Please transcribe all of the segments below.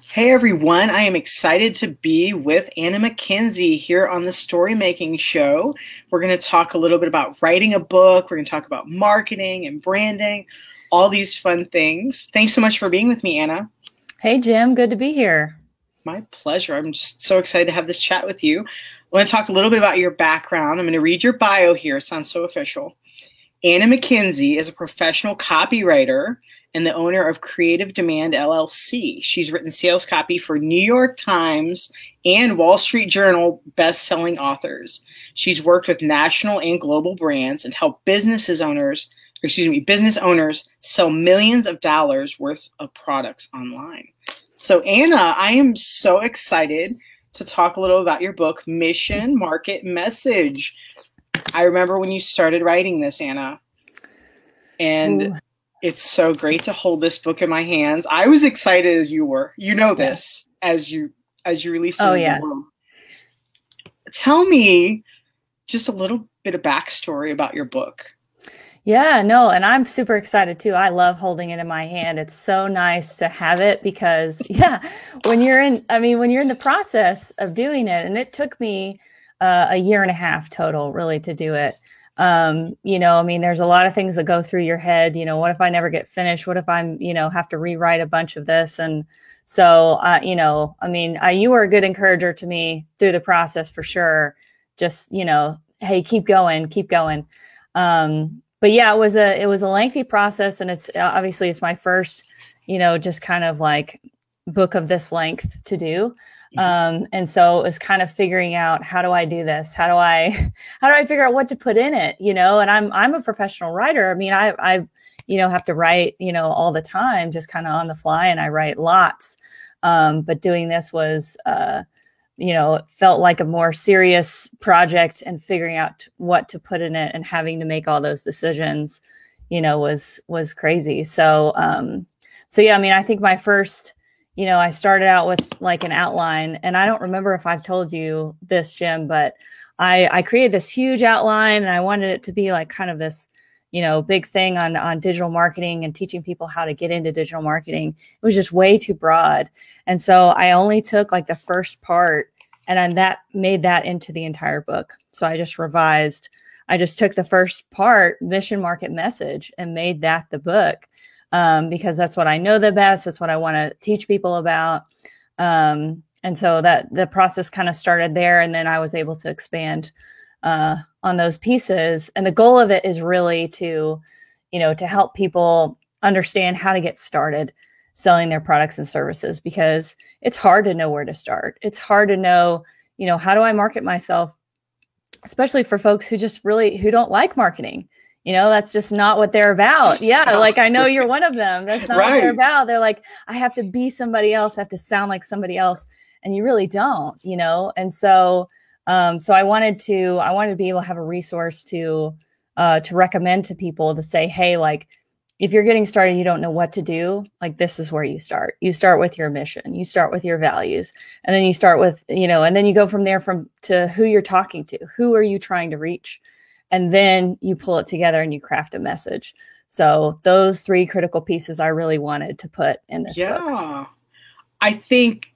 Hey everyone, I am excited to be with Anna McKenzie here on the Story Making Show. We're going to talk a little bit about writing a book. We're going to talk about marketing and branding, all these fun things. Thanks so much for being with me, Anna. Hey, Jim. Good to be here. My pleasure. I'm just so excited to have this chat with you. I want to talk a little bit about your background. I'm going to read your bio here. It sounds so official. Anna McKenzie is a professional copywriter and the owner of Creative Demand LLC. She's written sales copy for New York Times and Wall Street Journal best-selling authors. She's worked with national and global brands and helped business owners sell millions of dollars worth of products online. So Anna, I am so excited to talk a little about your book, Mission, Market, Message. I remember when you started writing this, Anna, and Ooh. it's so great to hold this book in my hands. I was excited as you were. You know this as you released it in the world. Tell me just a little bit of backstory about your book. Yeah, no, and I'm super excited too. I love holding it in my hand. It's so nice to have it because, when you're in the process of doing it, and it took me a year and a half total really to do it. There's a lot of things that go through your head. What if I never get finished? What if I'm, have to rewrite a bunch of this? And so, you were a good encourager to me through the process for sure. Just, hey, keep going, keep going. But yeah, it was a lengthy process, and it's my first, just kind of like book of this length to do. And so it was kind of figuring out, how do I do this? How do I figure out what to put in it? And I'm a professional writer. I mean, I have to write, all the time, just kind of on the fly, and I write lots. But doing this was, it felt like a more serious project, and figuring out what to put in it and having to make all those decisions, was crazy. So I think my first, I started out with like an outline, and I don't remember if I've told you this, Jim, but I created this huge outline, and I wanted it to be like kind of this, big thing on digital marketing and teaching people how to get into digital marketing. It was just way too broad. And so I only took like the first part, and then that made that into the entire book. So I just took the first part, Mission, Market, Message, and made that the book. Because that's what I know the best. That's what I want to teach people about. And so that the process kind of started there, and then I was able to expand on those pieces. And the goal of it is really to help people understand how to get started selling their products and services, because it's hard to know where to start. It's hard to know, how do I market myself, especially for folks who don't like marketing. That's just not what they're about. Yeah. Like, I know you're one of them. That's not what they're about. They're like, I have to be somebody else. I have to sound like somebody else. And you really don't, And so, I wanted to be able to have a resource to recommend to people, to say, hey, like, if you're getting started, you don't know what to do, like, this is where you start. You start with your mission, you start with your values, and then you start with, and then you go from there to who you're talking to, who are you trying to reach? And then you pull it together and you craft a message. So those three critical pieces I really wanted to put in this book. Yeah, I think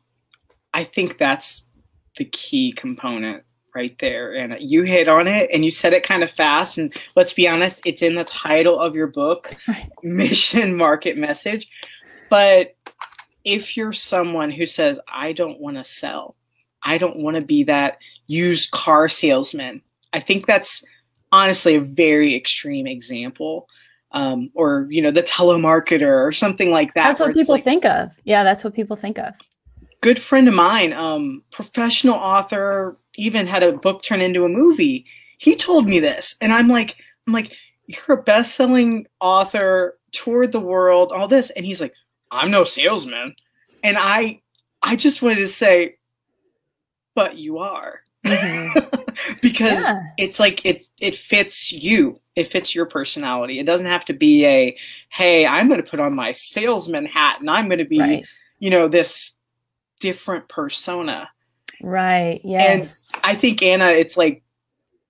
that's the key component right there. And you hit on it, and you said it kind of fast. And let's be honest, it's in the title of your book, Mission, Market, Message. But if you're someone who says, I don't want to sell, I don't want to be that used car salesman, I think that's honestly a very extreme example, or, the telemarketer or something like that. That's what people think of. Yeah, that's what people think of. Good friend of mine, professional author, even had a book turn into a movie. He told me this, and I'm like, you're a best-selling author, toured the world, all this, and he's like, I'm no salesman. And I just wanted to say, but you are. Mm-hmm. Because it's like, it fits you. It fits your personality. It doesn't have to be hey, I'm going to put on my salesman hat and I'm going to be, this different persona. Right. Yes. And I think, Anna, it's like,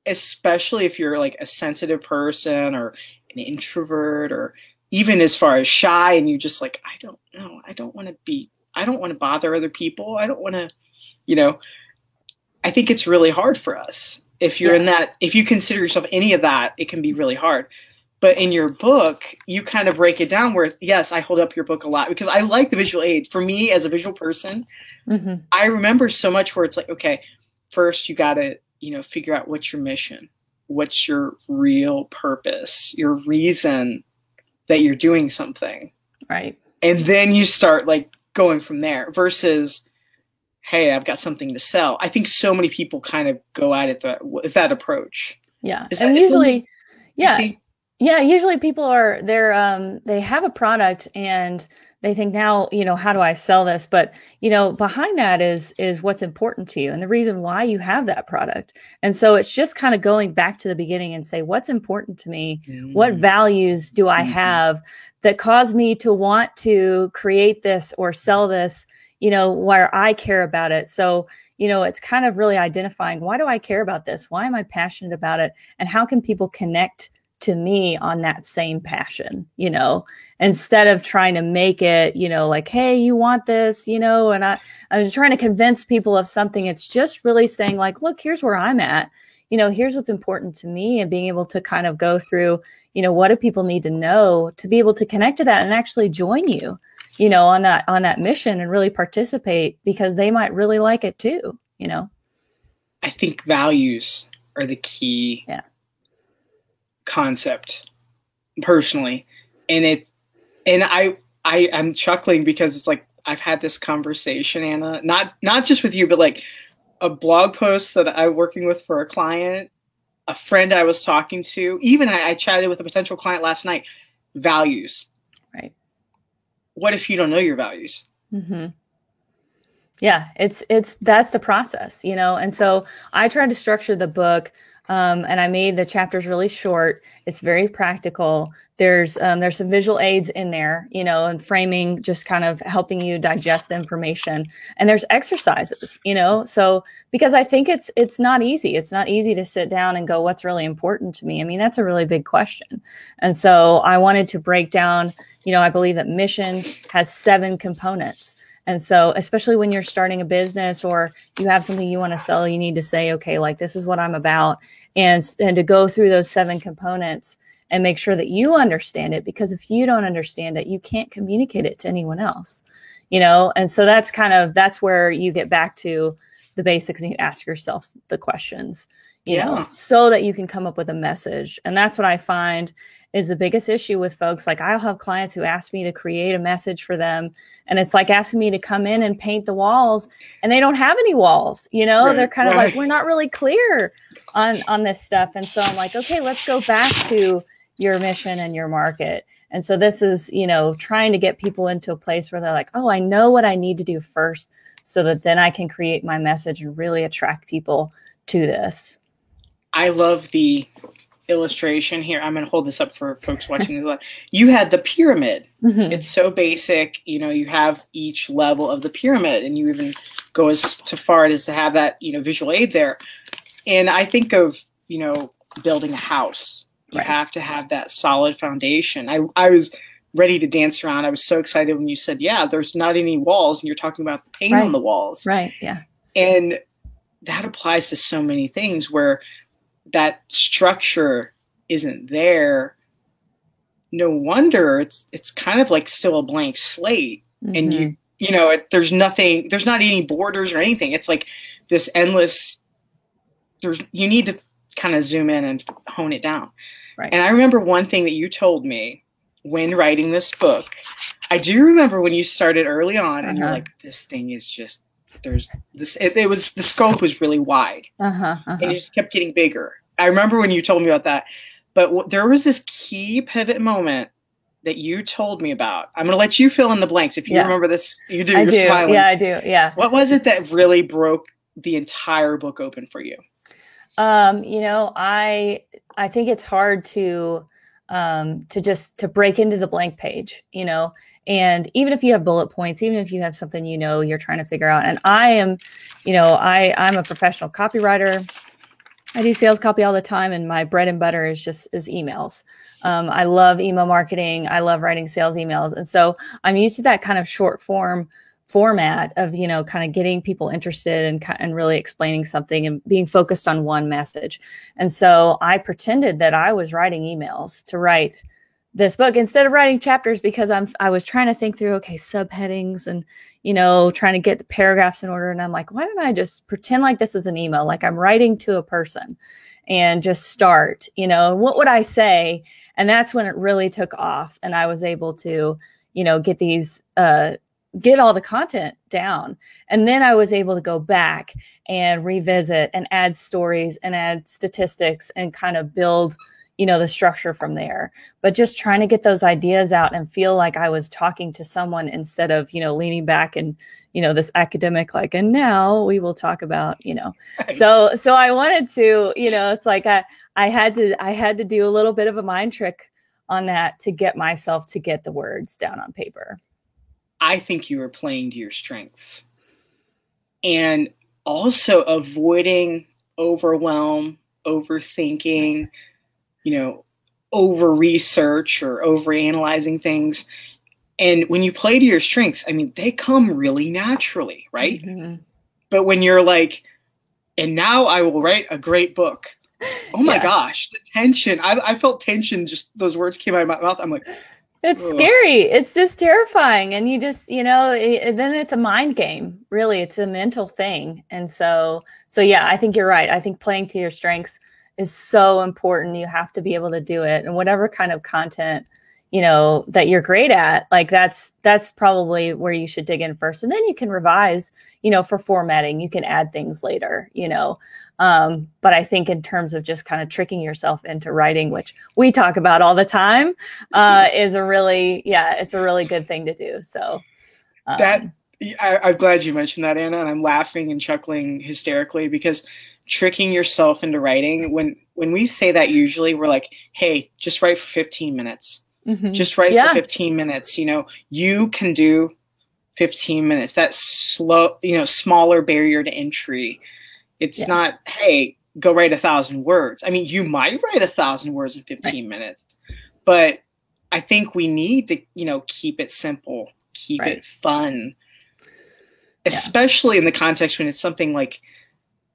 especially if you're like a sensitive person or an introvert, or even as far as shy, and you just like, I don't know, I don't want to be I don't want to bother other people. I don't want to, you know, I think it's really hard for us. If you're in that, if you consider yourself any of that, it can be really hard. But in your book, you kind of break it down where, yes, I hold up your book a lot because I like the visual aids. For me, as a visual person, I remember so much where it's like, okay, first you got to, figure out what's your mission, what's your real purpose, your reason that you're doing something. Right. And then you start like going from there versus, hey, I've got something to sell. I think so many people kind of go at it with that approach. Yeah. And usually, usually people they have a product and they think now, how do I sell this? But, behind that is what's important to you and the reason why you have that product. And so it's just kind of going back to the beginning and say, what's important to me? What values do I have that cause me to want to create this or sell this, where I care about it? So, it's kind of really identifying, why do I care about this? Why am I passionate about it? And how can people connect to me on that same passion, instead of trying to make it, like, hey, you want this, and I was trying to convince people of something. It's just really saying like, look, here's where I'm at, here's what's important to me, and being able to kind of go through, what do people need to know to be able to connect to that and actually join you, on that mission and really participate because they might really like it too, I think values are the key concept personally. And I'm chuckling because it's like, I've had this conversation, Anna, not just with you, but like a blog post that I'm working with for a client, a friend I was talking to, even I chatted with a potential client last night. Values. Right. What if you don't know your values? Yeah, that's the process, and so I tried to structure the book. And I made the chapters really short. It's very practical. There's some visual aids in there, and framing, just kind of helping you digest the information. And there's exercises, so because I think it's not easy. It's not easy to sit down and go, what's really important to me? I mean, that's a really big question. And so I wanted to break down, I believe that mission has 7 components. And so, especially when you're starting a business or you have something you want to sell, you need to say, okay, like, this is what I'm about. And to go through those 7 components and make sure that you understand it, because if you don't understand it, you can't communicate it to anyone else, And so that's where you get back to the basics and you ask yourself the questions, so that you can come up with a message. And that's what I find is the biggest issue with folks. Like, I'll have clients who ask me to create a message for them, and it's like asking me to come in and paint the walls, and they don't have any walls, Right, they're kind of like, we're not really clear on this stuff. And so I'm like, okay, let's go back to your mission and your market. And so this is, trying to get people into a place where they're like, oh, I know what I need to do first, so that then I can create my message and really attract people to this. I love the illustration here. I'm going to hold this up for folks watching this live. You had the pyramid. It's so basic. You have each level of the pyramid, and you even go as far as to have that, visual aid there. And I think of, building a house. You have to have that solid foundation. I was ready to dance around. I was so excited when you said, yeah, there's not any walls, and you're talking about the paint on the walls. Right. Yeah. And that applies to so many things where that structure isn't there. No wonder it's kind of like still a blank slate. And there's not any borders or anything. It's like this endless, you need to kind of zoom in and hone it down. Right. And I remember one thing that you told me when writing this book. I do remember when you started early on and you're like, this thing is just, there's this, the scope was really wide and it just kept getting bigger. I remember when you told me about that, but there was this key pivot moment that you told me about. I'm going to let you fill in the blanks. If you remember this, you do. I do. Smiling. Yeah, I do. Yeah. What was it that really broke the entire book open for you? I think it's hard to break into the blank page, and even if you have bullet points, even if you have something, you're trying to figure out. And I am, I'm a professional copywriter. I do sales copy all the time, and my bread and butter is emails. I love email marketing. I love writing sales emails. And so I'm used to that kind of short form format of, you know, kind of getting people interested and really explaining something and being focused on one message. And so I pretended that I was writing emails to write this book instead of writing chapters, because I was trying to think through, okay, subheadings and, you know, trying to get the paragraphs in order. And I'm like, why don't I just pretend like this is an email, like I'm writing to a person, and just start, you know, what would I say? And that's when it really took off. And I was able to, you know, get get all the content down. And then I was able to go back and revisit and add stories and add statistics and kind of build, you know, the structure from there. But just trying to get those ideas out and feel like I was talking to someone instead of, you know, leaning back and, you know, this academic, like, and now we will talk about, you know, Right. so I wanted to, you know, it's like I had to do a little bit of a mind trick on that to get myself to get the words down on paper. I think you were playing to your strengths and also avoiding overwhelm, overthinking, you know, over research or over analyzing things. And when you play to your strengths, I mean, they come really naturally, right? Mm-hmm. But when you're like, and now I will write a great book. Oh my gosh, the tension. I felt tension, just those words came out of my mouth. I'm like, it's scary. It's just terrifying. And you just, you know, then it's a mind game. Really, it's a mental thing. And so yeah, I think you're right. I think playing to your strengths is so important. You have to be able to do it. And whatever kind of content, you know, that you're great at, like that's probably where you should dig in first. And then you can revise, you know, for formatting, you can add things later, you know. But I think in terms of just kind of tricking yourself into writing, which we talk about all the time, is it's a really good thing to do. So I'm glad you mentioned that, Anna, and I'm laughing and chuckling hysterically because tricking yourself into writing, when we say that, usually we're like, hey, just write for 15 minutes. Mm-hmm. Just write for 15 minutes. You know, you can do 15 minutes. That's slow, you know, smaller barrier to entry. It's not, hey, go write 1,000 words. I mean, you might write 1,000 words in 15 minutes, but I think we need to, you know, keep it simple, keep it fun, especially in the context when it's something like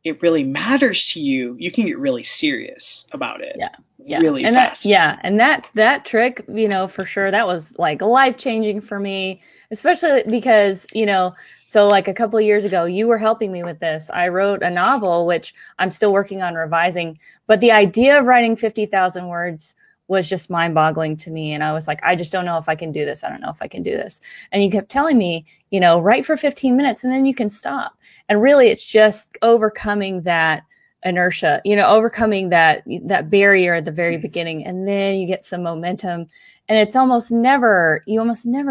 it really matters to you. You can get really serious about it. Really and fast. And that trick, you know, for sure, that was like life-changing for me, especially because, you know, so like a couple of years ago, you were helping me with this. I wrote a novel, which I'm still working on revising, but the idea of writing 50,000 words was just mind-boggling to me. And I was like, I just don't know if I can do this. I don't know if I can do this. And you kept telling me, you know, write for 15 minutes and then you can stop. And really, it's just overcoming that inertia, you know, overcoming that barrier at the very beginning, and then you get some momentum, and you almost never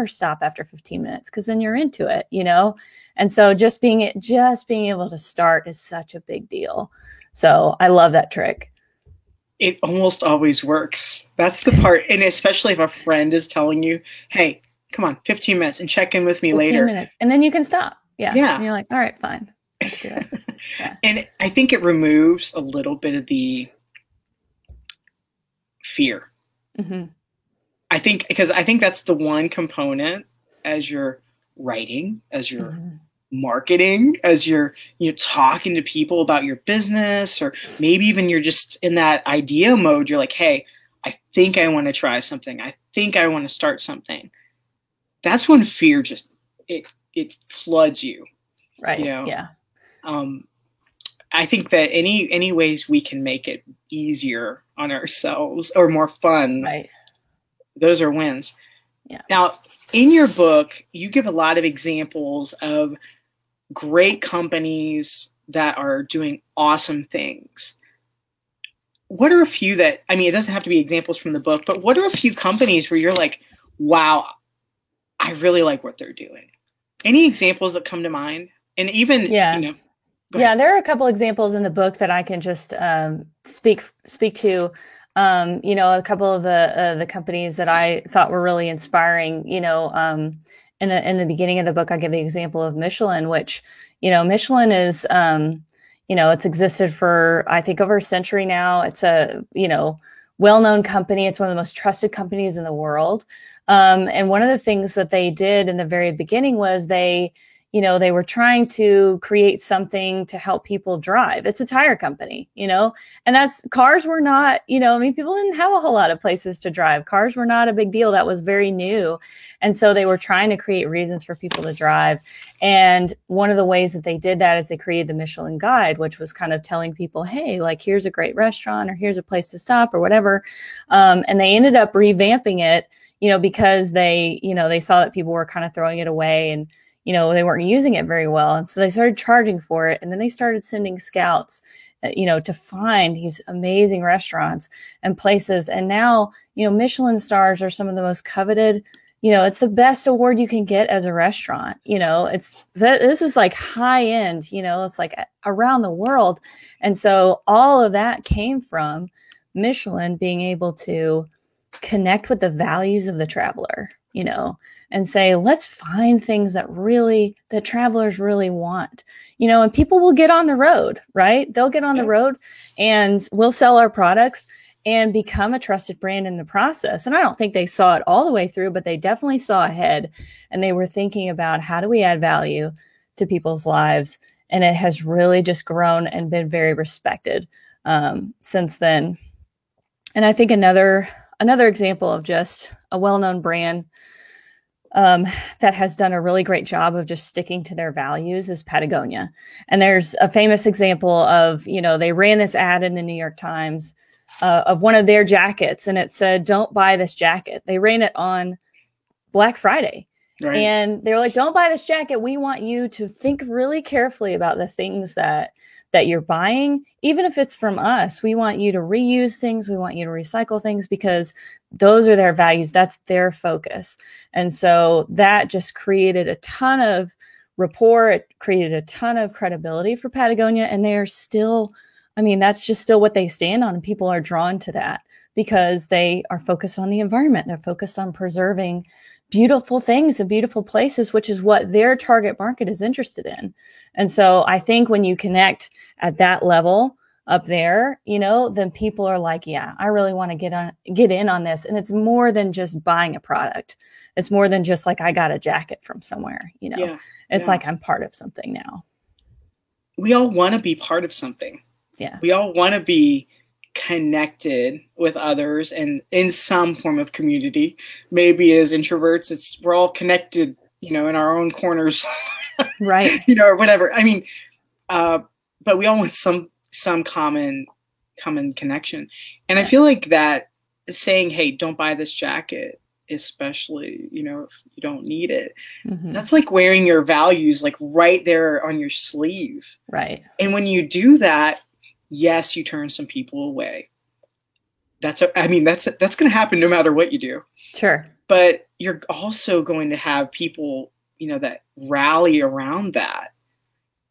stop after 15 minutes because then you're into it, you know. And so just being able to start is such a big deal. So I love that trick. It almost always works. That's the part, and especially if a friend is telling you, hey, come on, 15 minutes and check in with me later. 15 minutes, and then you can stop. Yeah. And you're like, all right, fine. Let's do it. And I think it removes a little bit of the fear. Mm-hmm. I think that's the one component as you're writing, as you're marketing, as you're talking to people about your business, or maybe even you're just in that idea mode. You're like, hey, I think I want to try something. I think I want to start something. That's when fear just it floods you. Right. You know? Yeah. I think that any ways we can make it easier on ourselves or more fun, right, those are wins. Yeah. Now, in your book, you give a lot of examples of great companies that are doing awesome things. What are a few that, I mean, it doesn't have to be examples from the book, but what are a few companies where you're like, wow, I really like what they're doing? Any examples that come to mind? And even, there are a couple examples in the book that I can just speak to. A couple of the companies that I thought were really inspiring. In the beginning of the book, I give the example of Michelin, which Michelin is it's existed for, I think, over a century now. It's well-known company. It's one of the most trusted companies in the world. And one of the things that they did in the very beginning was they were trying to create something to help people drive. It's a tire company, and cars were not, people didn't have a whole lot of places to drive. Cars were not a big deal. That was very new. And so they were trying to create reasons for people to drive. And one of the ways that they did that is they created the Michelin Guide, which was kind of telling people, hey, like, here's a great restaurant, or here's a place to stop, or whatever. And they ended up revamping it, because they saw that people were kind of throwing it away, and they weren't using it very well. And so they started charging for it. And then they started sending scouts, to find these amazing restaurants and places. And now, Michelin stars are some of the most coveted, it's the best award you can get as a restaurant. This is like high end, it's like around the world. And so all of that came from Michelin being able to connect with the values of the traveler, and say, let's find things that travelers really want, and people will get on the road, right? They'll get on the road and we'll sell our products and become a trusted brand in the process. And I don't think they saw it all the way through, but they definitely saw ahead, and they were thinking about, how do we add value to people's lives? And it has really just grown and been very respected since then. And I think another example of just a well-known brand that has done a really great job of just sticking to their values is Patagonia. And there's a famous example of, they ran this ad in the New York Times of one of their jackets, and it said, don't buy this jacket. They ran it on Black Friday. Right. And they were like, don't buy this jacket. We want you to think really carefully about the things that you're buying, even if it's from us. We want you to reuse things. We want you to recycle things, because those are their values. That's their focus. And so that just created a ton of rapport. It created a ton of credibility for Patagonia. And they are still, that's just still what they stand on. And people are drawn to that because they are focused on the environment. They're focused on preserving beautiful things and beautiful places, which is what their target market is interested in. And so I think when you connect at that level up there, then people are like, yeah, I really want to get in on this. And it's more than just buying a product. It's more than just like, I got a jacket from somewhere, it's like, I'm part of something now. We all want to be part of something. Yeah. We all want to be connected with others and in some form of community. Maybe as introverts, we're all connected, in our own corners, right? Or whatever. But we all want some common connection. And I feel like that saying, hey, don't buy this jacket, especially, if you don't need it, that's like wearing your values like right there on your sleeve. Right. And when you do that, yes, you turn some people away. That's going to happen no matter what you do. Sure. But you're also going to have people, that rally around that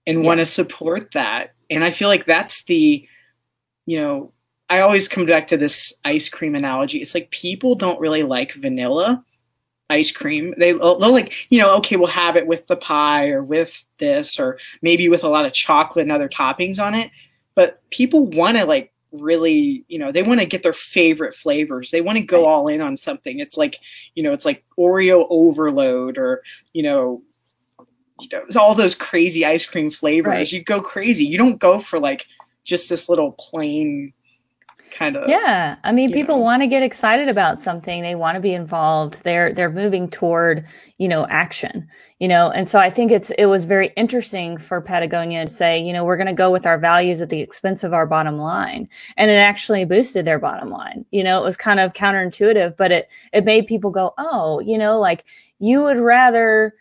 and want to support that. And I feel like that's I always come back to this ice cream analogy. It's like, people don't really like vanilla ice cream. They'll like, okay, we'll have it with the pie or with this, or maybe with a lot of chocolate and other toppings on it. But people want to like really, they want to get their favorite flavors. They want to go all in on something. It's like, it's like Oreo overload, or, all those crazy ice cream flavors. Right. You go crazy. You don't go for like just this little plain kind of. Yeah. People want to get excited about something. They want to be involved. They're moving toward, action, and so I think it was very interesting for Patagonia to say, we're going to go with our values at the expense of our bottom line. And it actually boosted their bottom line. It was kind of counterintuitive, but it made people go, oh, like, you would rather,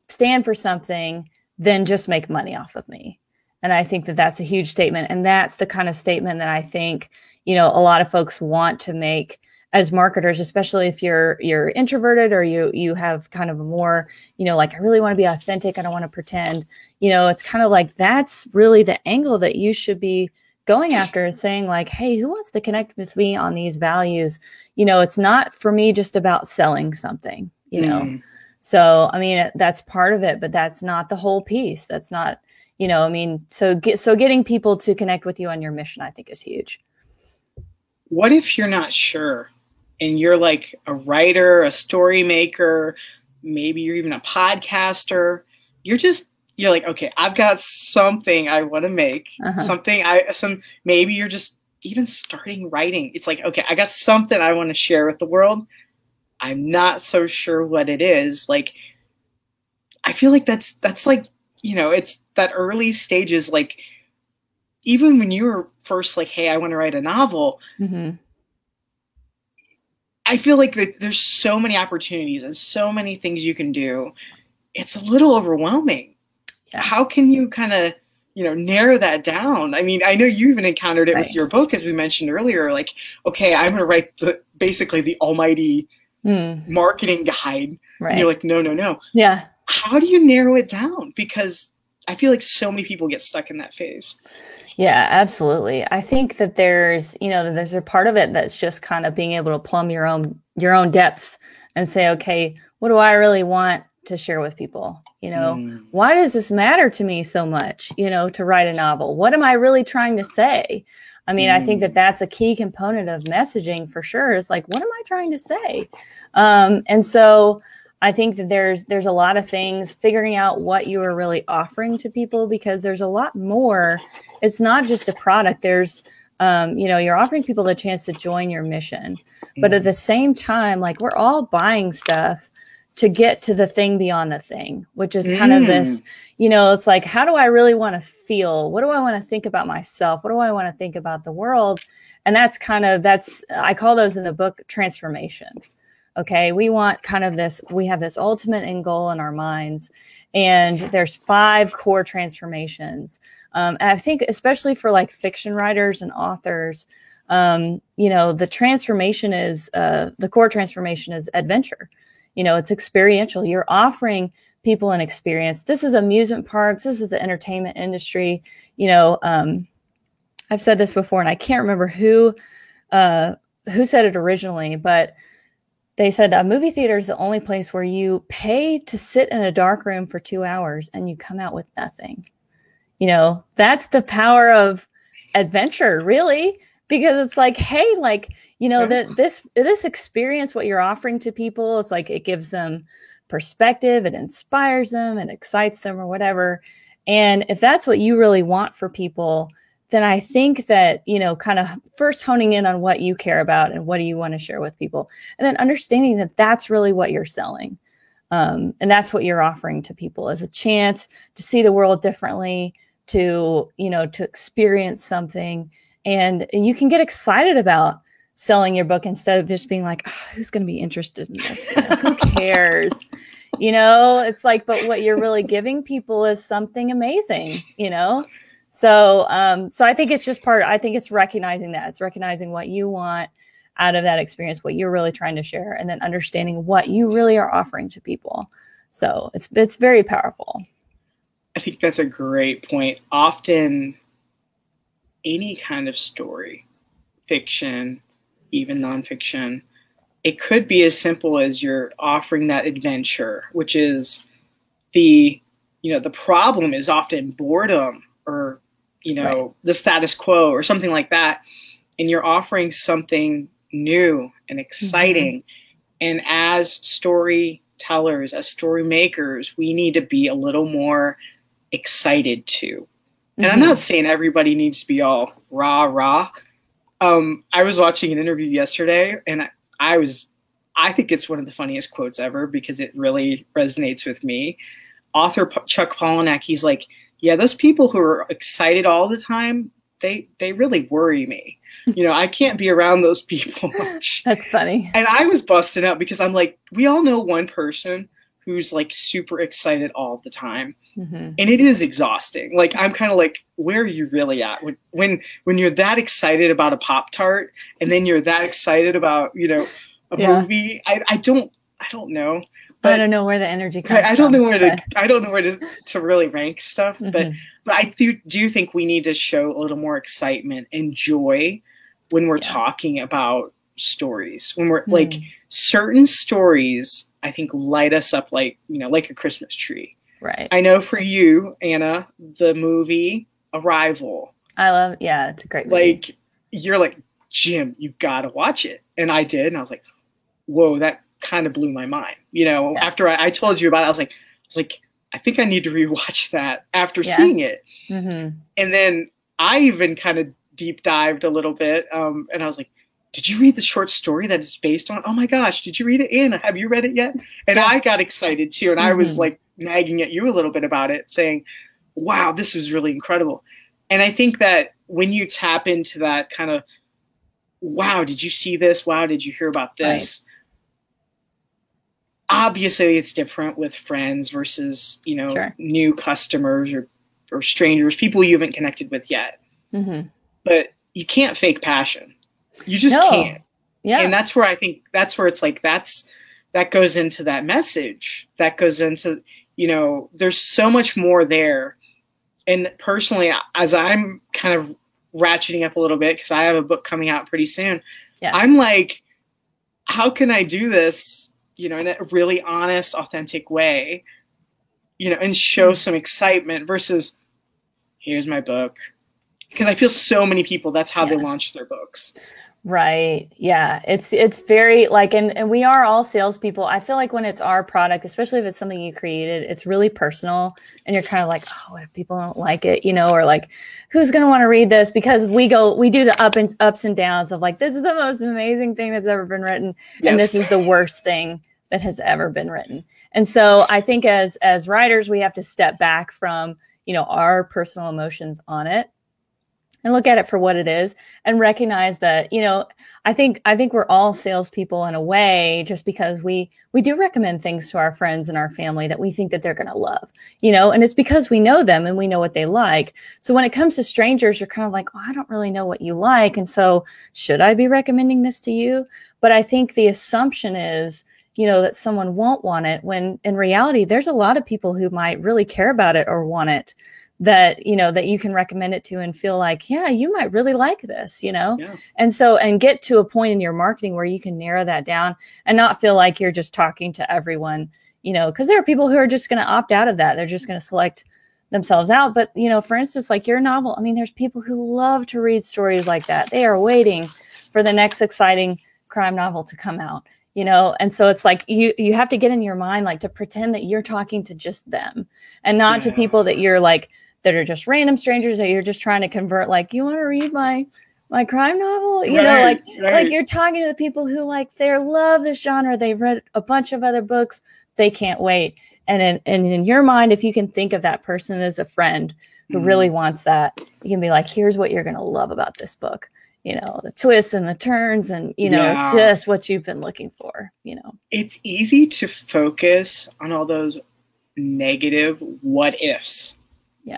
stand for something than just make money off of me. And I think that that's a huge statement. And that's the kind of statement that I think, a lot of folks want to make as marketers, especially if you're introverted, or you have kind of a more, like, I really want to be authentic. I don't want to pretend, it's kind of like, that's really the angle that you should be going after, is saying like, hey, who wants to connect with me on these values? It's not for me just about selling something, So, that's part of it, but that's not the whole piece. That's not, so getting people to connect with you on your mission, I think, is huge. what if you're not sure and you're like a writer, a story maker, maybe you're even a podcaster. You're like, okay, I've got something I want to make, Uh-huh. maybe you're just even starting writing. It's like, okay, I got something I want to share with the world. I'm not so sure what it is. Like, I feel like that's like, it's that early stages. Like, even when you were first like, hey, I want to write a novel, Mm-hmm. I feel like that there's so many opportunities and so many things you can do. It's a little overwhelming. Yeah. How can you kind of, narrow that down? I mean, I know you even encountered it Right. with your book, as we mentioned earlier. Like, okay, I'm going to write basically the almighty marketing guide. Right. And you're like, no, no, no. Yeah. How do you narrow it down? Because I feel like so many people get stuck in that phase. Yeah, absolutely. I think that there's a part of it that's just kind of being able to plumb your own depths and say, okay, what do I really want to share with people? Why does this matter to me so much, to write a novel? What am I really trying to say? I mean, I think that that's a key component of messaging for sure, is like, what am I trying to say? And so I think that there's a lot of things, figuring out what you are really offering to people, because there's a lot more. It's not just a product. There's, you're offering people the chance to join your mission. But at the same time, like, we're all buying stuff to get to the thing beyond the thing, which is kind of this, it's like, how do I really want to feel? What do I want to think about myself? What do I want to think about the world? And I call those in the book transformations. Okay, we want kind of this, we have this ultimate end goal in our minds, and there's 5 core transformations. And I think especially for like fiction writers and authors, the transformation is, the core transformation is adventure. It's experiential. You're offering people an experience. This is amusement parks. This is the entertainment industry. I've said this before, and I can't remember who said it originally, but they said a movie theater is the only place where you pay to sit in a dark room for 2 hours and you come out with nothing. That's the power of adventure, really, because it's like, hey, like, that this experience, what you're offering to people, it's like, it gives them perspective, it inspires them, it excites them, or whatever. And if that's what you really want for people, then I think that, kind of first honing in on what you care about and what do you want to share with people, and then understanding that that's really what you're selling. And that's what you're offering to people, as a chance to see the world differently, to experience something. And you can get excited about selling your book instead of just being like, oh, who's going to be interested in this? Who cares? It's like, but what you're really giving people is something amazing, So I think it's I think it's recognizing that. It's recognizing what you want out of that experience, what you're really trying to share, and then understanding what you really are offering to people. So it's very powerful. I think that's a great point. Often any kind of story, fiction, even nonfiction, it could be as simple as you're offering that adventure, which is the problem is often boredom, or, right, the status quo or something like that. And you're offering something new and exciting. And as storytellers, as story makers, we need to be a little more excited too. And I'm not saying everybody needs to be all rah, rah. I was watching an interview yesterday, and I think it's one of the funniest quotes ever, because it really resonates with me. Author Chuck Palahniuk, he's like, yeah, those people who are excited all the time, they really worry me. I can't be around those people much. That's funny. And I was busting up, because I'm like, we all know one person who's like super excited all the time. And it is exhausting. Like, I'm kind of like, where are you really at? When you're that excited about a Pop-Tart, and then you're that excited about, a movie, I don't know. But I don't know where the energy comes from. I don't know where to really rank stuff. But I do think we need to show a little more excitement and joy when we're talking about stories. When we're like, certain stories, I think, light us up like a Christmas tree. Right. I know for you, Anna, the movie Arrival. I love, it's a great movie. Like, you're like, Jim, you got to watch it. And I did. And I was like, whoa, that kind of blew my mind. After I told you about it, I was like, I think I need to rewatch that after seeing it. Mm-hmm. And then I even kind of deep dived a little bit. And I was like, did you read the short story that it's based on? Oh my gosh, did you read it, Anna? Have you read it yet? And I got excited too. And I was like nagging at you a little bit about it, saying, wow, this was really incredible. And I think that when you tap into that kind of, wow, did you see this? Wow, did you hear about this? Right. Obviously, it's different with friends versus, new customers or strangers, people you haven't connected with yet. Mm-hmm. But you can't fake passion. You just can't. Yeah. And that's where it's like, that goes into that message. That goes into, there's so much more there. And personally, as I'm kind of ratcheting up a little bit, because I have a book coming out pretty soon, I'm like, how can I do this, in a really honest, authentic way, and show some excitement versus here's my book. Because I feel so many people, that's how they launch their books. Right. Yeah. It's very like, and we are all salespeople. I feel like when it's our product, especially if it's something you created, it's really personal and you're kind of like, oh, what if people don't like it, or like, who's going to want to read this? Because we do the ups and downs of like, this is the most amazing thing that's ever been written. Yes. And this is the worst thing that has ever been written. And so I think as writers, we have to step back from, our personal emotions on it and look at it for what it is and recognize that, I think we're all salespeople in a way, just because we do recommend things to our friends and our family that we think that they're going to love, and it's because we know them and we know what they like. So when it comes to strangers, you're kind of like, well, I don't really know what you like. And so should I be recommending this to you? But I think the assumption is, that someone won't want it, when in reality, there's a lot of people who might really care about it or want it, that, that you can recommend it to and feel like, yeah, you might really like this, and get to a point in your marketing where you can narrow that down and not feel like you're just talking to everyone, because there are people who are just going to opt out of that. They're just going to select themselves out. But, for instance, like your novel, I mean, there's people who love to read stories like that. They are waiting for the next exciting crime novel to come out. And so it's like you have to get in your mind, like, to pretend that you're talking to just them and not to people that you're like, that are just random strangers that you're just trying to convert. Like, you want to read my crime novel? Right. Like you're talking to the people who they love this genre. They've read a bunch of other books. They can't wait. And in your mind, if you can think of that person as a friend who really wants that, you can be like, here's what you're going to love about this book. The twists and the turns and, it's just what you've been looking for, It's easy to focus on all those negative what ifs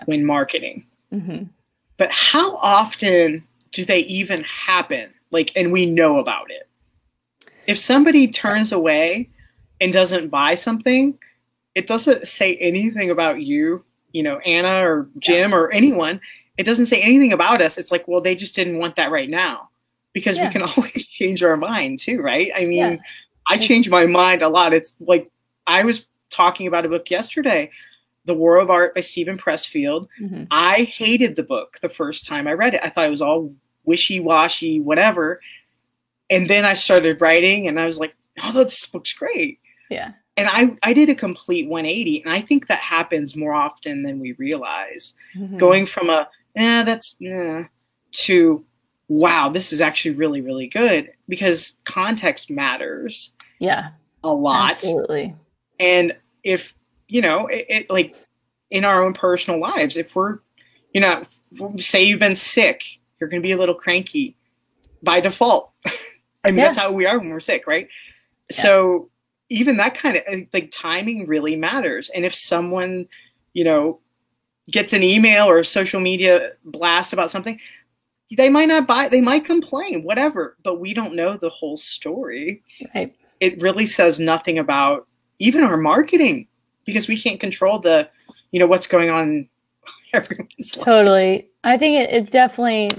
when marketing. Mm-hmm. But how often do they even happen? And we know about it. If somebody turns away and doesn't buy something, it doesn't say anything about you, Anna or Jim or anyone. It doesn't say anything about us. It's like, well, they just didn't want that right now, because we can always change our mind too, right? I mean, I change my mind a lot. It's like, I was talking about a book yesterday, The War of Art by Stephen Pressfield. Mm-hmm. I hated the book the first time I read it. I thought it was all wishy-washy, whatever. And then I started writing and I was like, oh, this book's great. Yeah. And I did a complete 180. And I think that happens more often than we realize. Mm-hmm. Going from to, wow, this is actually really, really good, because context matters. Yeah. A lot. Absolutely. And if, it like in our own personal lives, if we're, say you've been sick, you're going to be a little cranky by default. I mean, that's how we are when we're sick, right? Yeah. So even that kind of timing really matters. And if someone, gets an email or a social media blast about something, they might not buy, they might complain, whatever, but we don't know the whole story. Right. It really says nothing about even our marketing, because we can't control what's going on in everyone's lives. Totally. I think it's definitely,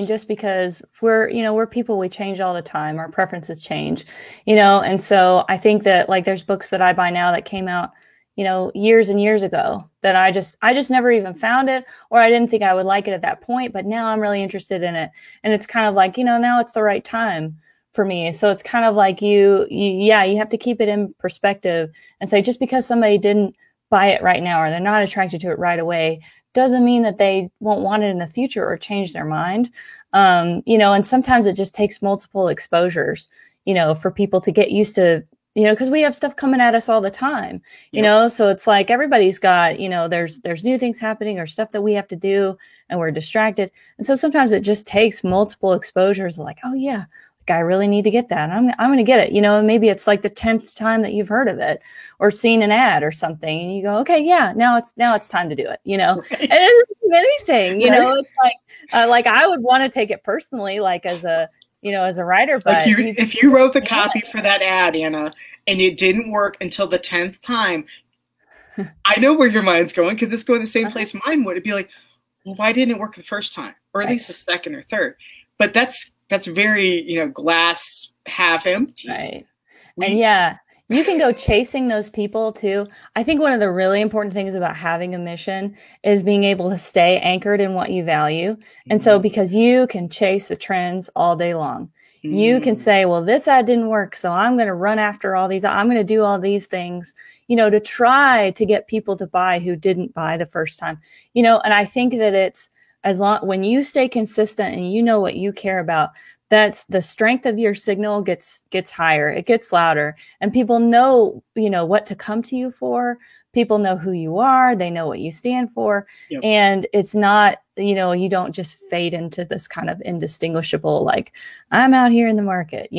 just because we're people, we change all the time. Our preferences change, and so I think that there's books that I buy now that came out, years and years ago that I just never even found it, or I didn't think I would like it at that point, but now I'm really interested in it. And it's kind of like, now it's the right time for me. So it's kind of like you have to keep it in perspective and say, just because somebody didn't buy it right now, or they're not attracted to it right away, doesn't mean that they won't want it in the future or change their mind. And sometimes it just takes multiple exposures, for people to get used to, because we have stuff coming at us all the time, so it's like everybody's got, there's new things happening or stuff that we have to do and we're distracted. And so sometimes it just takes multiple exposures, like, oh yeah, like I really need to get that. I'm going to get it, and maybe it's like the 10th time that you've heard of it or seen an ad or something. And you go, okay, yeah, now it's time to do it, Right. And it isn't anything, right. It's like I would want to take it personally, like as a writer, but like if you wrote the copy for that ad, Anna, and it didn't work until the 10th time, I know where your mind's going, because it's going the same place mine would. It'd be like, well, why didn't it work the first time, or at least the second or third? But that's very, glass half empty. Right. And yeah, you can go chasing those people too. I think one of the really important things about having a mission is being able to stay anchored in what you value. And so because you can chase the trends all day long, you can say, well, this ad didn't work, so I'm going to run after all these. I'm going to do all these things, to try to get people to buy who didn't buy the first time, and I think that it's when you stay consistent and you know what you care about, that's the strength of your signal gets higher, it gets louder, and people know, what to come to you for. People know who you are. They know what you stand for. Yep. And it's not, you don't just fade into this kind of indistinguishable, like, I'm out here in the market,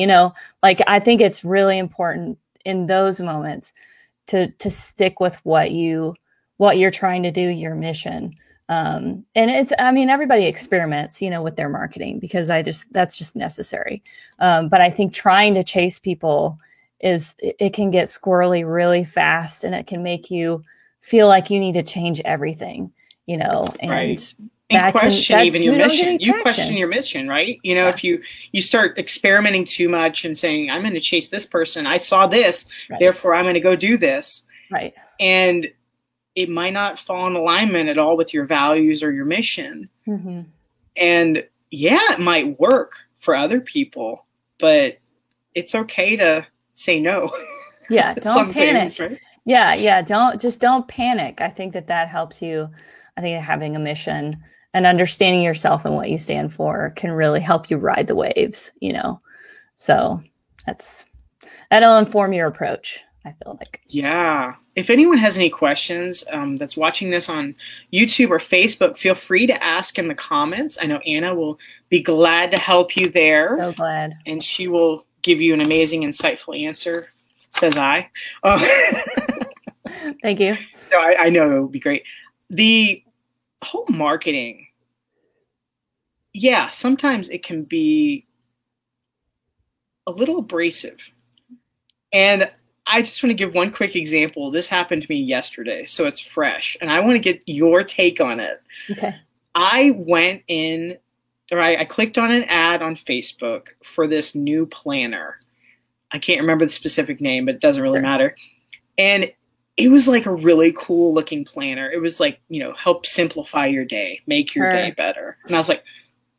like, I think it's really important in those moments to stick with what you're trying to do, your mission. And everybody experiments, with their marketing, because that's just necessary. But I think trying to chase people it can get squirrely really fast, and it can make you feel like you need to change everything, and right. And question even your mission. You question your mission, right? If you start experimenting too much and saying, I'm going to chase this person, I saw this, therefore I'm going to go do this. Right. And it might not fall in alignment at all with your values or your mission. Mm-hmm. And yeah, it might work for other people, but it's okay to say no. Yeah. Don't panic. Things, right? Yeah. Don't panic. I think that helps you. I think having a mission and understanding yourself and what you stand for can really help you ride the waves, so that'll inform your approach, I feel like. Yeah. If anyone has any questions that's watching this on YouTube or Facebook, feel free to ask in the comments. I know Anna will be glad to help you there. So glad. And she will give you an amazing, insightful answer, says I. Thank you. So I know it would be great. The whole marketing, yeah, sometimes it can be a little abrasive. And I just want to give one quick example. This happened to me yesterday, so it's fresh, and I want to get your take on it. Okay. I clicked on an ad on Facebook for this new planner. I can't remember the specific name, but it doesn't really matter. And it was like a really cool looking planner. It was like, help simplify your day, make your day better. And I was like,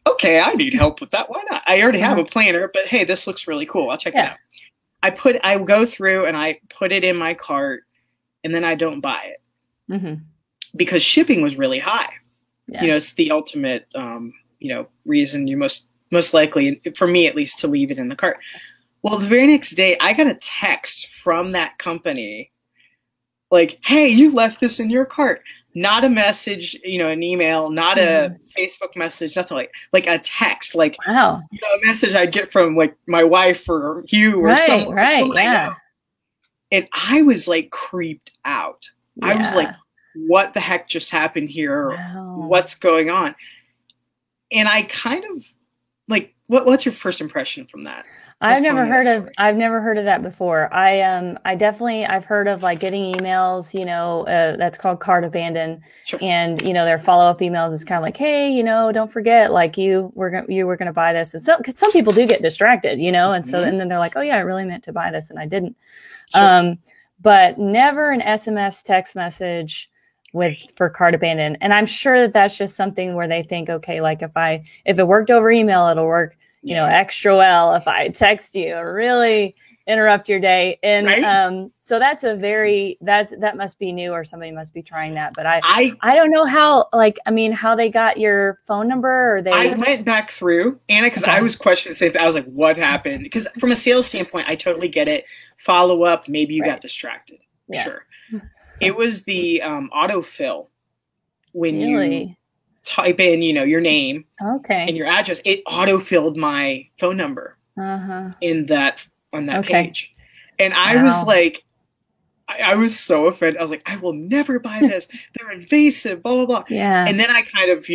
okay, I need help with that. Why not? I already have a planner, but hey, this looks really cool. I'll check it out. I go through and I put it in my cart, and then I don't buy it because shipping was really high. Yeah. It's the ultimate, reason you most likely, for me at least, to leave it in the cart. Well, the very next day I got a text from that company like, hey, you left this in your cart. Not a message, an email, not a Facebook message, nothing like a text, like wow. A message I'd get from like my wife or you or someone. Right, yeah. And I was like creeped out. Yeah. I was like, what the heck just happened here? Wow. What's going on? And I kind of like, what's your first impression from that? I've never heard of that before. I've heard of like getting emails, that's called cart abandon. Sure. And, their follow-up emails is kind of like, hey, don't forget, like you were going to buy this. And some people do get distracted, and so, and then they're like, oh yeah, I really meant to buy this and I didn't. Sure. but never an SMS text message for cart abandon. And I'm sure that that's just something where they think, okay, like if it worked over email, it'll work, extra well if I text you or really interrupt your day. And right? So that's that must be new, or somebody must be trying that. But I don't know how, how they got your phone number, or I went back through, Anna, because I was questioning the same thing. I was like, what happened? Because from a sales standpoint, I totally get it. Follow up, maybe you got distracted. Yeah. Sure. It was the autofill when you type in, your name and your address. It autofilled my phone number on that page. And I was like, I was so offended. I was like, I will never buy this. They're invasive, blah, blah, blah. Yeah. And then I kind of,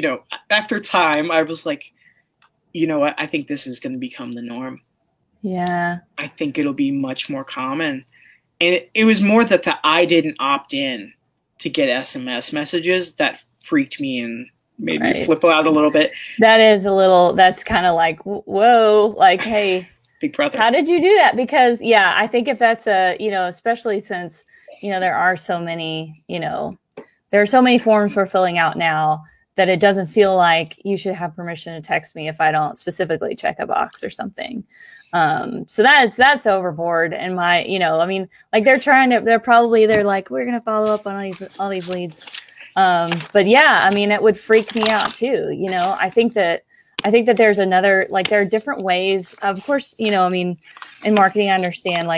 after time, I was like, you know what? I think this is going to become the norm. Yeah. I think it'll be much more common. And it was more that I didn't opt in to get SMS messages that freaked me and made me flip out a little bit. That's kind of like, whoa, like, hey, big brother, how did you do that? Because, I think if that's especially since, there are so many, there are so many forms we're filling out now that it doesn't feel like you should have permission to text me if I don't specifically check a box or something. So that's overboard. And they're like, we're going to follow up on all these leads. But yeah, it would freak me out too. I think that there's another, there are different ways, of course, in marketing, I understand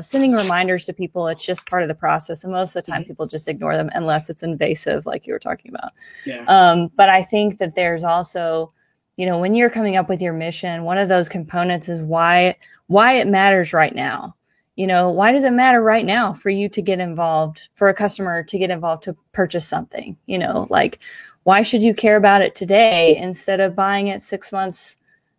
sending reminders to people. It's just part of the process. And most of the time people just ignore them unless it's invasive, like you were talking about. Yeah. But I think that there's also, when you're coming up with your mission, one of those components is why it matters right now. Why does it matter right now for you to get involved, for a customer to get involved to purchase something? Why should you care about it today instead of buying it 6 months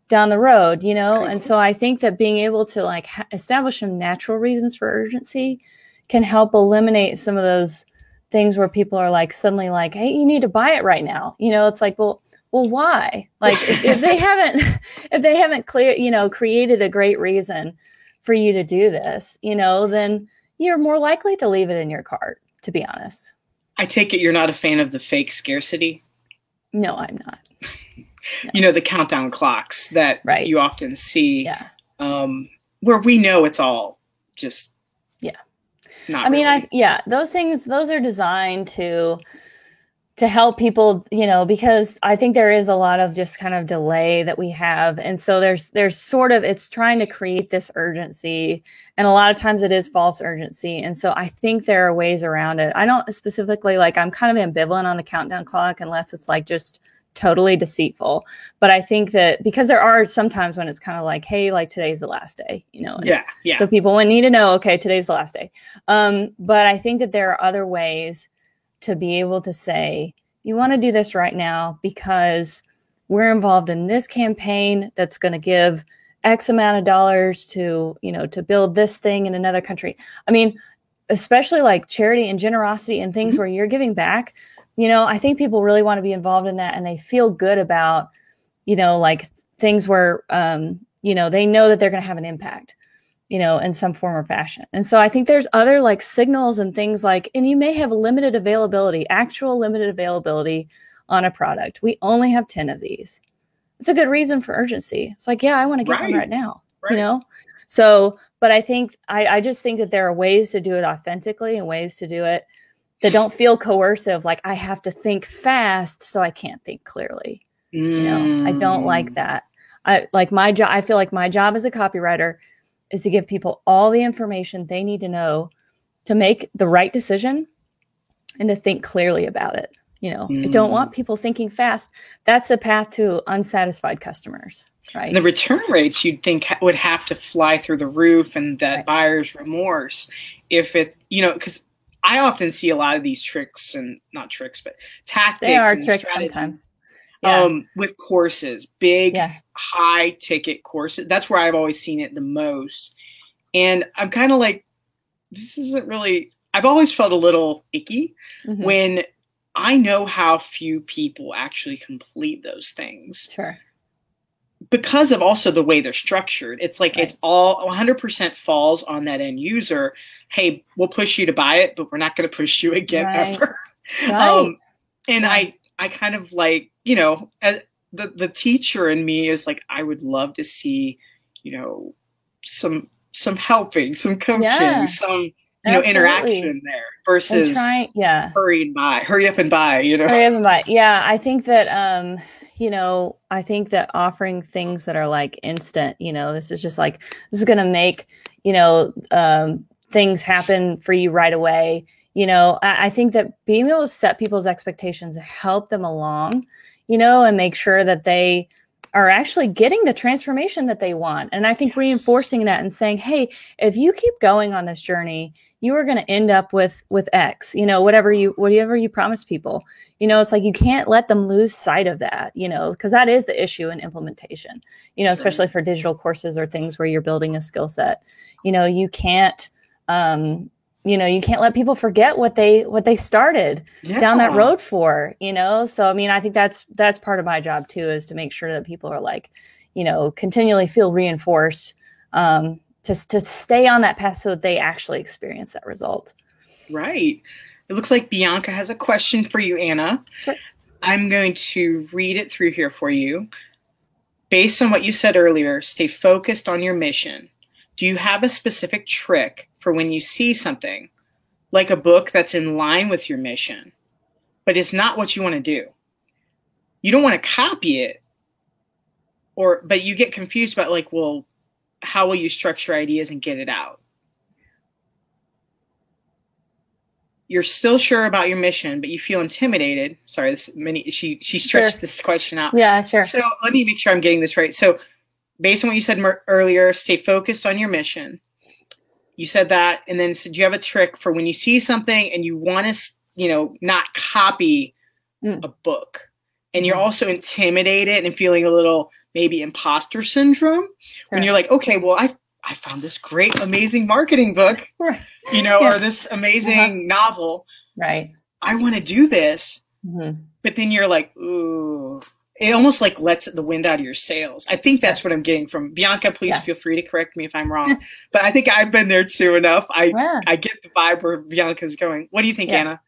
down the road? And so I think that being able to establish some natural reasons for urgency can help eliminate some of those things where people are suddenly hey, you need to buy it right now. It's like, well, why? If they haven't created a great reason for you to do this, then you're more likely to leave it in your cart, to be honest. I take it you're not a fan of the fake scarcity? No, I'm not. No. The countdown clocks that you often see, where we know it's all just not really. Those are designed to help people, because I think there is a lot of just kind of delay that we have. And so there's it's trying to create this urgency. And a lot of times it is false urgency. And so I think there are ways around it. I don't specifically, I'm kind of ambivalent on the countdown clock unless it's just totally deceitful. But I think that because there are some times when it's kind of hey, today's the last day, Yeah. So people would need to know, okay, today's the last day. But I think that there are other ways to be able to say, you want to do this right now because we're involved in this campaign that's going to give X amount of dollars to build this thing in another country. Especially charity and generosity and things where you're giving back. I think people really want to be involved in that, and they feel good about, things where, they know that they're going to have an impact, in some form or fashion. And so I think there's other signals and things and you may have actual limited availability on a product. We only have 10 of these. It's a good reason for urgency. It's I want to get one right now, So, but I think, I just think that there are ways to do it authentically and ways to do it that don't feel coercive. I have to think fast, so I can't think clearly. I don't like that. I feel like my job as a copywriter is to give people all the information they need to know to make the right decision and to think clearly about it. I don't want people thinking fast. That's the path to unsatisfied customers, right? And the return rates you'd think would have to fly through the roof, and that buyer's remorse if it, because I often see a lot of these tricks, and not tricks, but tactics. They are and tricks strategies. Sometimes. With courses, big, high ticket courses. That's where I've always seen it the most. And I'm kind of this isn't really, I've always felt a little icky when I know how few people actually complete those things. Sure. because of also the way they're structured, it's like Right. it's all 100% falls on that end user. Hey, we'll push you to buy it, but we're not going to push you again Right. ever. Right. And Yeah. I kind of like, as the teacher in me is like, I would love to see, some helping, some coaching, Yeah. some, Absolutely. interaction there versus Yeah. hurry up and buy, Hurry up and buy. Yeah, I think that I think that offering things that are like instant, this is just like this is going to make, things happen for you right away. I think that being able to set people's expectations and help them along, and make sure that they are actually getting the transformation that they want. And I think reinforcing that and saying, hey, if you keep going on this journey, you are going to end up with X, whatever you promise people, it's like, you can't let them lose sight of that, because that is the issue in implementation, especially for digital courses or things where you're building a skill set. You can't, you can't let people forget what they started down that road for, So, I mean, I think that's part of my job too, is to make sure that people are like, continually feel reinforced, to stay on that path so that they actually experience that result. Right. It looks like Bianca has a question for you, Anna. Sure. I'm going to read it through here for you. Based on what you said earlier, stay focused on your mission. Do you have a specific trick for when you see something like a book that's in line with your mission, but it's not what you want to do? You don't want to copy it, but you get confused about like, well, how will you structure ideas and get it out? You're still sure about your mission, but you feel intimidated. Sorry, she stretched this question out. Yeah, sure. So let me make sure I'm getting this right. So based on what you said earlier, stay focused on your mission. You said that, and then said you have a trick for when you see something and you want to, not copy a book, and you're also intimidated and feeling a little maybe imposter syndrome when you're like, okay, well, I found this great, amazing marketing book, right. Or this amazing novel. Right. I want to do this. Mm-hmm. But then you're like, ooh, it almost like lets the wind out of your sails. I think that's what I'm getting from Bianca. Please feel free to correct me if I'm wrong, but I think I've been there too enough. I get the vibe where Bianca's going. What do you think, Anna?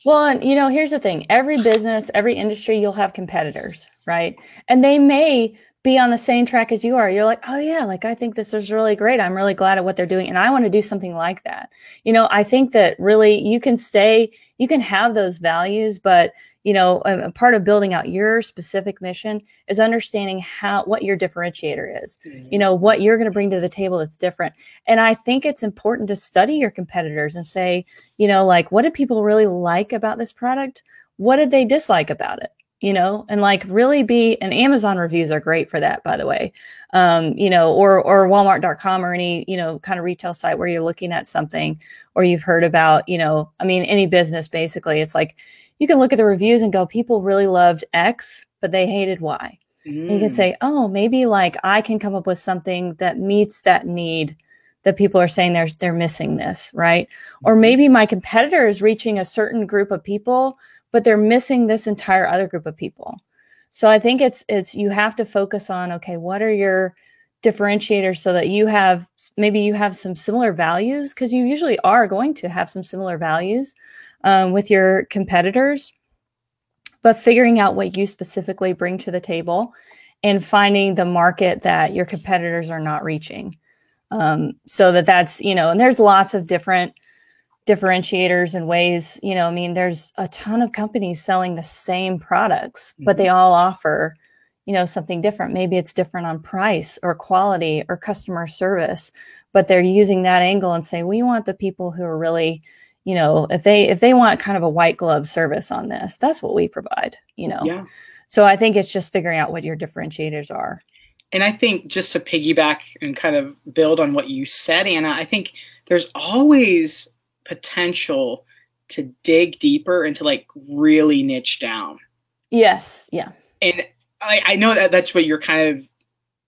Well, here's the thing. Every business, every industry, you'll have competitors, right? And they may be on the same track as you are. You're like, oh yeah, like I think this is really great. I'm really glad at what they're doing. And I want to do something like that. I think that really you can have those values, but a part of building out your specific mission is understanding what your differentiator is, what you're going to bring to the table that's different. And I think it's important to study your competitors and say, like, what do people really like about this product? What did they dislike about it? And like really and Amazon reviews are great for that, by the way, or Walmart.com or any, kind of retail site where you're looking at something or you've heard about, any business, basically. It's like, you can look at the reviews and go, people really loved X, but they hated Y. And you can say, oh, maybe like I can come up with something that meets that need that people are saying they're missing this, right? Or maybe my competitor is reaching a certain group of people, but they're missing this entire other group of people. So I think it's you have to focus on, okay, what are your differentiators so that you have some similar values, because you usually are going to have some similar values with your competitors, but figuring out what you specifically bring to the table and finding the market that your competitors are not reaching. So that's, and there's lots of different differentiators and ways, there's a ton of companies selling the same products, but they all offer, something different. Maybe it's different on price or quality or customer service, but they're using that angle and say, we want the people who are really, if they want kind of a white glove service on this, that's what we provide, Yeah. So I think it's just figuring out what your differentiators are. And I think just to piggyback and kind of build on what you said, Anna, I think there's always potential to dig deeper and to like really niche down. Yes. Yeah. And I know that's what you're kind of,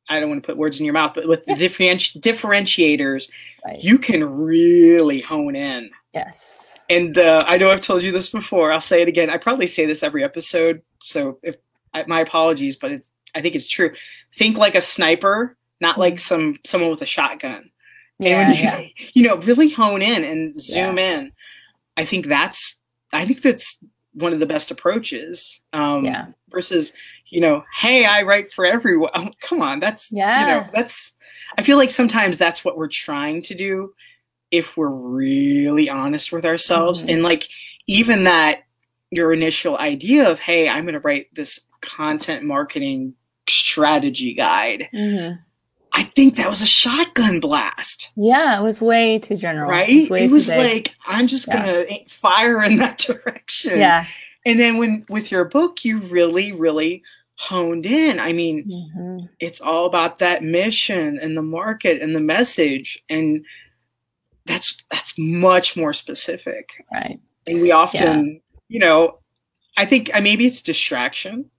I don't want to put words in your mouth, but with the differentiators, right, you can really hone in. Yes. And I know I've told you this before. I'll say it again. I probably say this every episode. So my apologies, but I think it's true. Think like a sniper, not like someone with a shotgun. Yeah, And when you really hone in and zoom in. I think that's one of the best approaches. Versus, hey, I write for everyone. Oh, come on, that's I feel like sometimes that's what we're trying to do if we're really honest with ourselves. And like even that your initial idea of, hey, I'm going to write this content marketing strategy guide. I think that was a shotgun blast. Yeah, it was way too general. Right? It was like, I'm just going to fire in that direction. Yeah. And then with your book, you really, really honed in. I mean, it's all about that mission and the market and the message. And that's much more specific. Right. And we often, I think maybe it's distraction.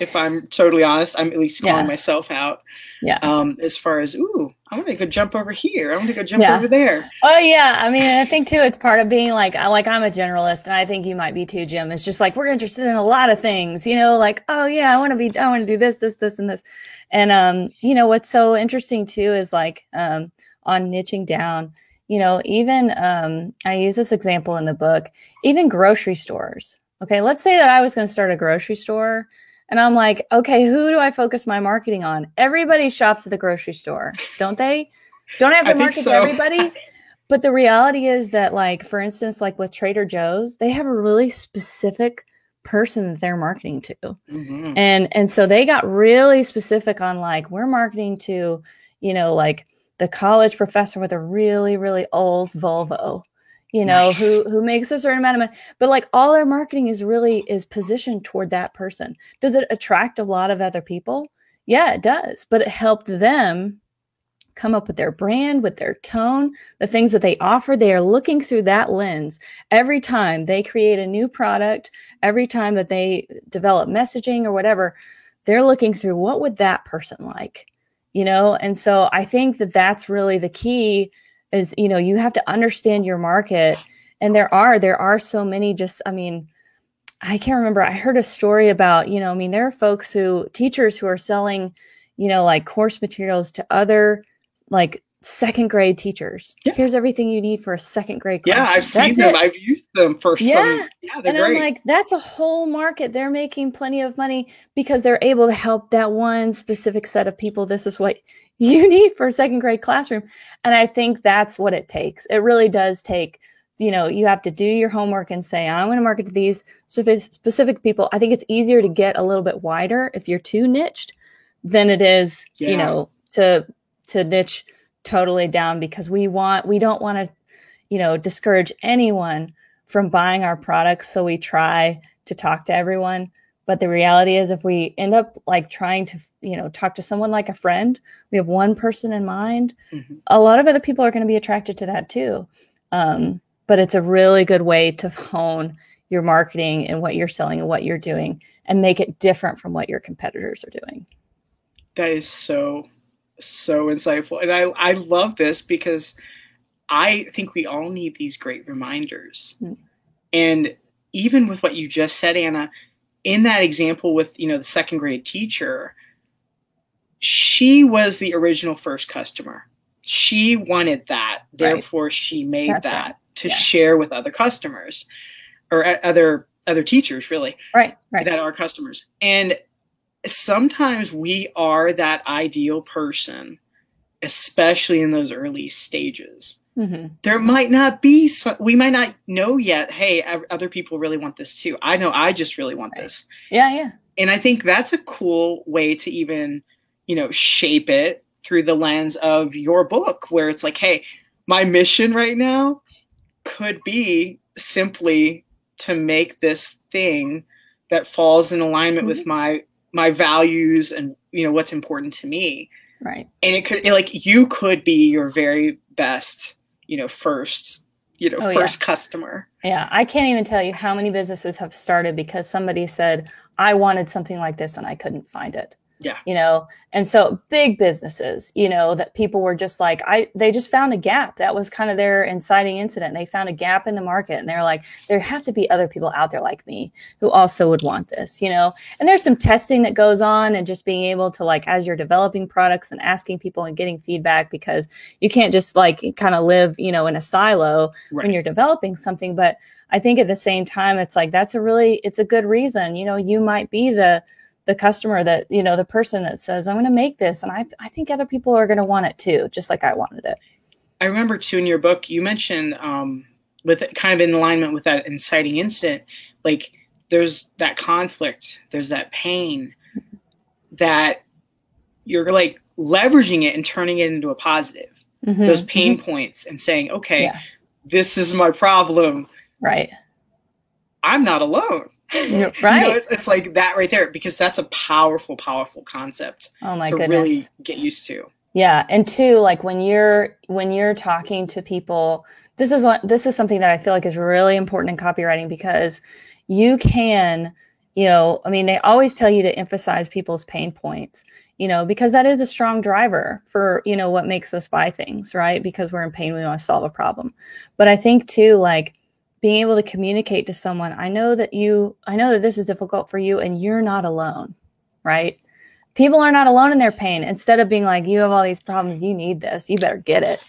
If I'm totally honest, I'm at least calling myself out. Yeah. As far as, I want to go jump over here. I want to go jump over there. Oh yeah. I mean, I think too, it's part of being like I'm a generalist, and I think you might be too, Jim. It's just like, we're interested in a lot of things, like, oh yeah, I want to do this, and this. And, what's so interesting too is like, on niching down, even, I use this example in the book, even grocery stores. Okay. Let's say that I was going to start a grocery store. And I'm like, okay, who do I focus my marketing on? Everybody shops at the grocery store, don't they? Don't I have to market to everybody? But the reality is that, like, for instance, like with Trader Joe's, they have a really specific person that they're marketing to. And so they got really specific on like, we're marketing to, like the college professor with a really, really old Volvo. Who makes a certain amount of money, but like all our marketing is positioned toward that person. Does it attract a lot of other people? Yeah, it does. But it helped them come up with their brand, with their tone, the things that they offer. They are looking through that lens every time they create a new product, every time that they develop messaging or whatever, they're looking through what would that person like, And so I think that that's really the key is, you have to understand your market. And there are so many I can't remember. I heard a story about, there are teachers who are selling, like course materials to other like second grade teachers. Yeah. Here's everything you need for a second grade class. Yeah, I've seen them. I've used them for some. Yeah, they're great. I'm like, that's a whole market. They're making plenty of money because they're able to help that one specific set of people. This is what you need for a second grade classroom. And I think that's what it takes. It really does take, you have to do your homework and say, I'm going to market to these specific people. I think it's easier to get a little bit wider if you're too niched than it is, to niche totally down, because we don't want to, discourage anyone from buying our products. So we try to talk to everyone. But the reality is, if we end up like trying to, talk to someone like a friend, we have one person in mind, a lot of other people are going to be attracted to that too. But it's a really good way to hone your marketing and what you're selling and what you're doing and make it different from what your competitors are doing. That is so insightful. And I love this because I think we all need these great reminders. And even with what you just said, Anna, in that example with, the second grade teacher, she was the original first customer. She wanted that. Therefore, she made that to share with other customers or other teachers, really. Right. That are customers. And sometimes we are that ideal person, especially in those early stages. There might not be, we might not know yet, hey, other people really want this too. I know I just really want this. Yeah. And I think that's a cool way to even, shape it through the lens of your book, where it's like, hey, my mission right now could be simply to make this thing that falls in alignment with my values and, what's important to me. Right. And it could, you could be your very best, first customer. Yeah. I can't even tell you how many businesses have started because somebody said, I wanted something like this and I couldn't find it. Yeah. And so big businesses, that people were just like, they just found a gap. That was kind of their inciting incident. They found a gap in the market, and they're like, there have to be other people out there like me who also would want this, and there's some testing that goes on, and just being able to, like, as you're developing products and asking people and getting feedback, because you can't just like kind of live, in a silo when you're developing something. But I think at the same time, it's like, it's a good reason, you might be the customer that, the person that says, I'm going to make this. And I think other people are going to want it too, just like I wanted it. I remember too, in your book, you mentioned, with it, kind of in alignment with that inciting incident, like there's that conflict, there's that pain, that you're like leveraging it and turning it into a positive, those pain points, and saying, okay, this is my problem. Right. I'm not alone. Right. It's like that right there, because that's a powerful, powerful concept to really get used to. Yeah. And two, like when you're talking to people, this is something that I feel like is really important in copywriting, because you can, they always tell you to emphasize people's pain points, because that is a strong driver for, what makes us buy things, right? Because we're in pain, we want to solve a problem. But I think too, like, being able to communicate to someone, I know that this is difficult for you, and you're not alone, right? People are not alone in their pain. Instead of being like, you have all these problems, you need this, you better get it.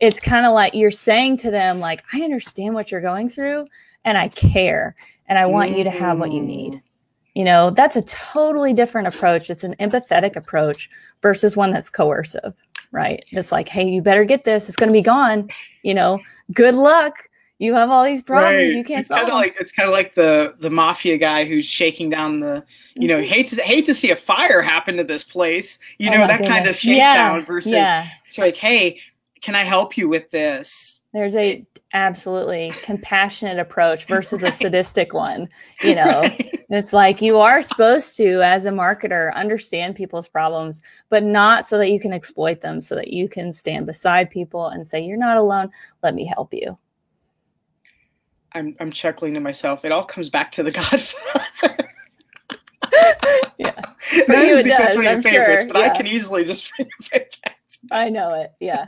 It's kind of like you're saying to them, like, I understand what you're going through, and I care, and I want you to have what you need. That's a totally different approach. It's an empathetic approach versus one that's coercive, right? That's like, hey, you better get this. It's going to be gone. Good luck. You have all these problems. You can't solve them. It's kind of like the mafia guy who's shaking down the, hate to see a fire happen to this place. That kind of shakedown versus it's like, hey, can I help you with this? There's a absolutely compassionate approach versus a sadistic one. It's like, you are supposed to, as a marketer, understand people's problems, but not so that you can exploit them, so that you can stand beside people and say, you're not alone. Let me help you. I'm chuckling to myself. It all comes back to The Godfather. Yeah. That is because one of your favorites, but I can easily just bring your favorites. I know it. Yeah.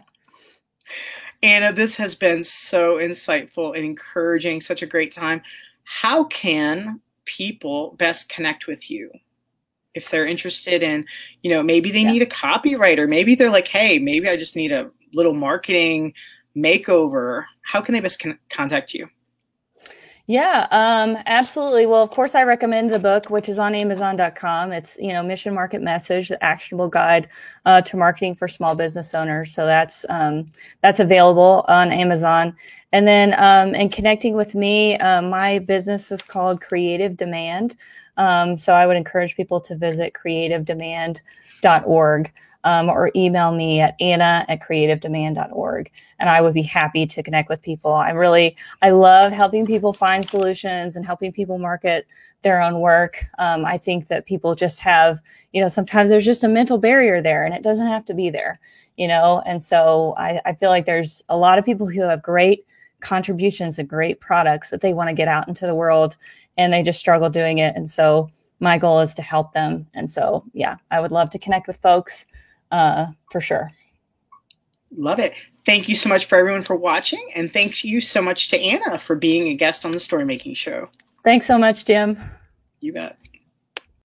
Anna, this has been so insightful and encouraging. Such a great time. How can people best connect with you if they're interested in, maybe they need a copywriter. Maybe they're like, hey, maybe I just need a little marketing makeover. How can they best contact you? Yeah, absolutely. Well, of course, I recommend the book, which is on Amazon.com. It's, Mission Market Message, the actionable guide to marketing for small business owners. So that's available on Amazon. And then in connecting with me, my business is called Creative Demand. So I would encourage people to visit creativedemand.org. Or email me at anna@creativedemand.org. And I would be happy to connect with people. I love helping people find solutions and helping people market their own work. I think that people just have, sometimes there's just a mental barrier there, and it doesn't have to be there, and so I feel like there's a lot of people who have great contributions and great products that they want to get out into the world, and they just struggle doing it. And so my goal is to help them. And so, yeah, I would love to connect with folks. For sure. Love it. Thank you so much for everyone for watching. And thank you so much to Anna for being a guest on the Story Making Show. Thanks so much, Jim. You bet.